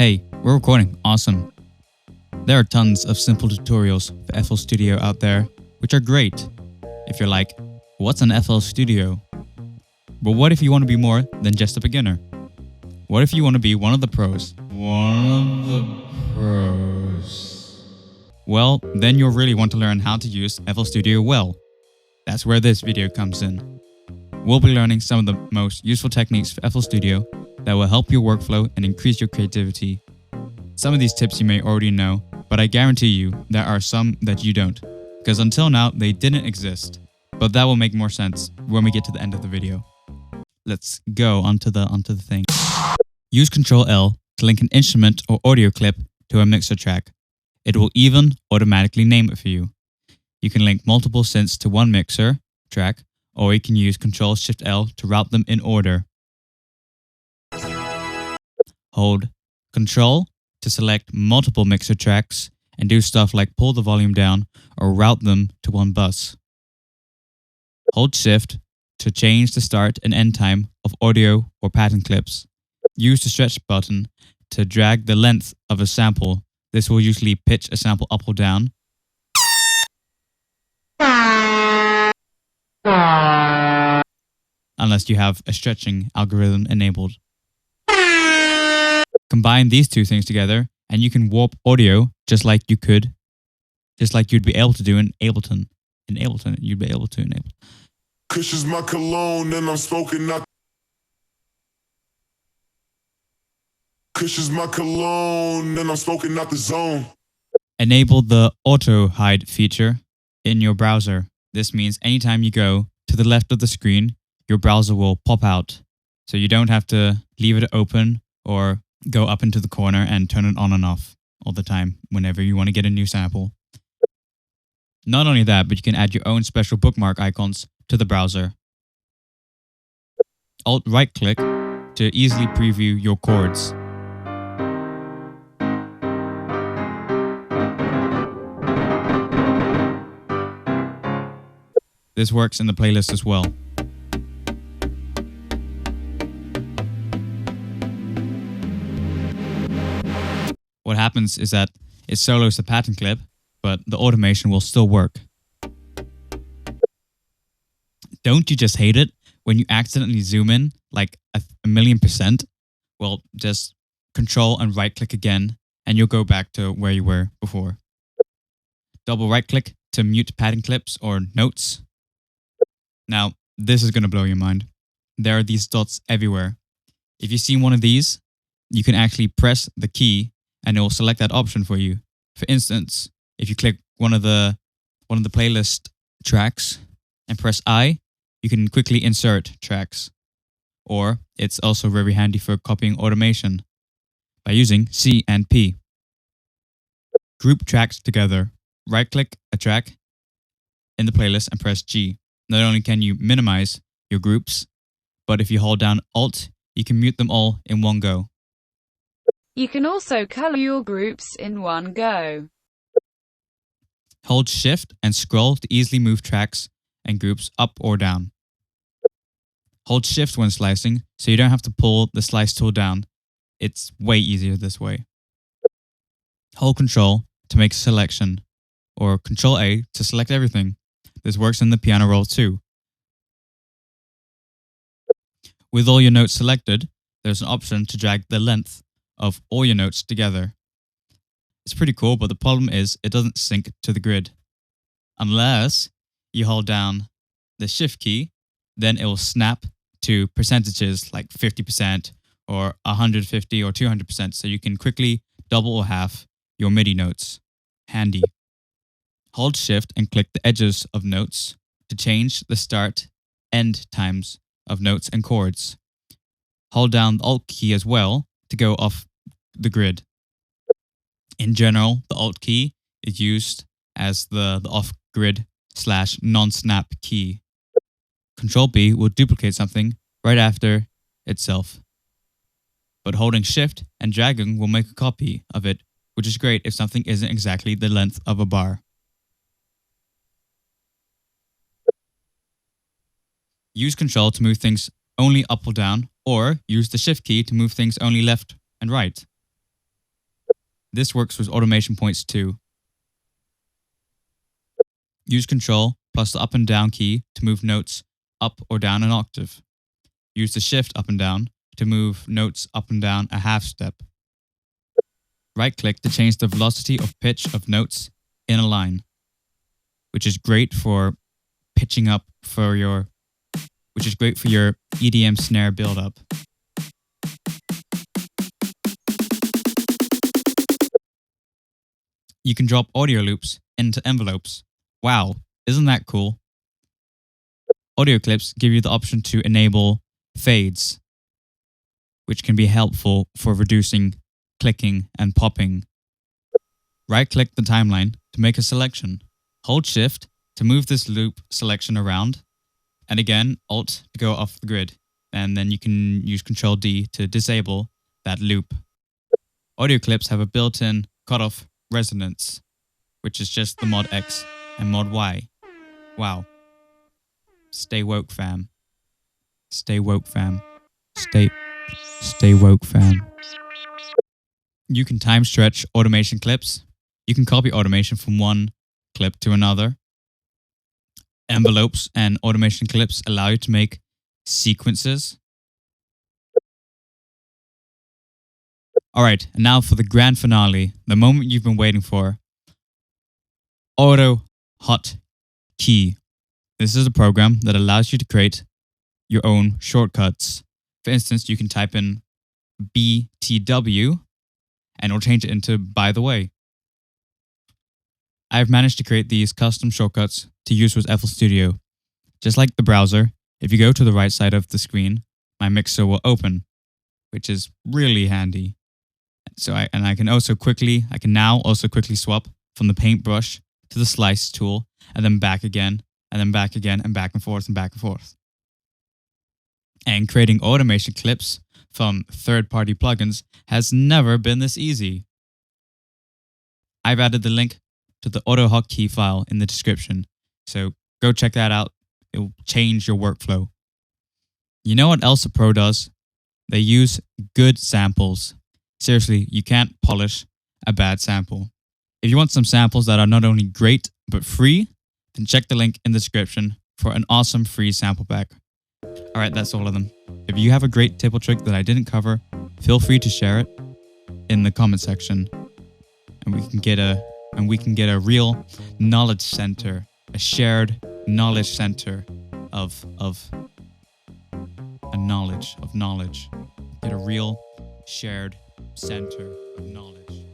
Hey, we're recording. Awesome. There are tons of simple tutorials for FL Studio out there, which are great. If you're like, what's an FL Studio? But what if you want to be more than just a beginner? What if you want to be one of the pros? Well, then you'll really want to learn how to use FL Studio well. That's where this video comes in. We'll be learning some of the most useful techniques for FL Studio that will help your workflow and increase your creativity. Some of these tips you may already know, but I guarantee you there are some that you don't, because until now they didn't exist. But that will make more sense when we get to the end of the video. Let's go onto the thing. Use Ctrl-L to link an instrument or audio clip to a mixer track. It will even automatically name it for you. You can link multiple synths to one mixer track, or you can use Ctrl-Shift-L to route them in order. Hold Ctrl to select multiple mixer tracks and do stuff like pull the volume down or route them to one bus. Hold Shift to change the start and end time of audio or pattern clips. Use the stretch button to drag the length of a sample. This will usually pitch a sample up or down. Unless you have a stretching algorithm enabled. Combine these two things together and you can warp audio just like you'd be able to do in Ableton. In Ableton, you'd be able to enable. Kush is my cologne and I'm smoking out. Kush is my cologne and I'm smoking out the zone. Enable the auto hide feature in your browser. This means anytime you go to the left of the screen, your browser will pop out. So you don't have to leave it open or go up into the corner and turn it on and off all the time whenever you want to get a new sample. Not only that, but you can add your own special bookmark icons to the browser. Alt right click to easily preview your chords. This works in the playlist as well. What happens is that it solos the pattern clip, but the automation will still work. Don't you just hate it when you accidentally zoom in like a million %? Well, just Control and right click again and you'll go back to where you were before. Double right click to mute pattern clips or notes. Now, this is going to blow your mind. There are these dots everywhere. If you see one of these, you can actually press the key and it will select that option for you. For instance, if you click one of the playlist tracks and press I, you can quickly insert tracks. Or it's also very handy for copying automation by using C and P. Group tracks together. Right-click a track in the playlist and press G. Not only can you minimize your groups, but if you hold down Alt, you can mute them all in one go. You can also color your groups in one go. Hold Shift and scroll to easily move tracks and groups up or down. Hold Shift when slicing, so you don't have to pull the slice tool down. It's way easier this way. Hold Control to make a selection, or Control A to select everything. This works in the piano roll too. With all your notes selected, there's an option to drag the length of all your notes together. It's pretty cool, but the problem is it doesn't sync to the grid. Unless you hold down the Shift key, then it will snap to percentages like 50% or 150 or 200%, so you can quickly double or half your MIDI notes. Handy. Hold Shift and click the edges of notes to change the start-end times of notes and chords. Hold down the Alt key as well to go off the grid. In general, the Alt key is used as the off-grid / non-snap key. Control B will duplicate something right after itself. But holding Shift and dragging will make a copy of it, which is great if something isn't exactly the length of a bar. Use Control to move things only up or down, or use the Shift key to move things only left and right. This works with automation points too. Use Control plus the up and down key to move notes up or down an octave. Use the Shift up and down to move notes up and down a half step. Right-click to change the velocity of pitch of notes in a line, which is great for pitching up for your EDM snare build-up. You can drop audio loops into envelopes. Wow, isn't that cool? Audio clips give you the option to enable fades, which can be helpful for reducing clicking and popping. Right-click the timeline to make a selection. Hold Shift to move this loop selection around, and again, Alt to go off the grid. And then you can use Control D to disable that loop. Audio clips have a built-in cutoff resonance, which is just the mod X and mod Y. Wow. Stay woke, fam. Stay woke, fam. Stay woke, fam. You can time stretch automation clips. You can copy automation from one clip to another. Envelopes and automation clips allow you to make sequences. Alright, and now for the grand finale, the moment you've been waiting for. Auto Hot Key. This is a program that allows you to create your own shortcuts. For instance, you can type in BTW and it'll change it into by the way. I've managed to create these custom shortcuts to use with FL Studio. Just like the browser, if you go to the right side of the screen, my mixer will open, which is really handy. So I can now also quickly swap from the paintbrush to the slice tool, and then back again, and then back again, and back and forth and back and forth. And creating automation clips from third-party plugins has never been this easy. I've added the link to the auto hotkey file in the description, so go check that out. It will change your workflow. You know what else a pro does? They use good samples. Seriously, you can't polish a bad sample. If you want some samples that are not only great but free, then check the link in the description for an awesome free sample pack. Alright, that's all of them. If you have a great tip or trick that I didn't cover, feel free to share it in the comment section. And we can get a real knowledge center, a shared knowledge center of knowledge. Get a real shared center of knowledge.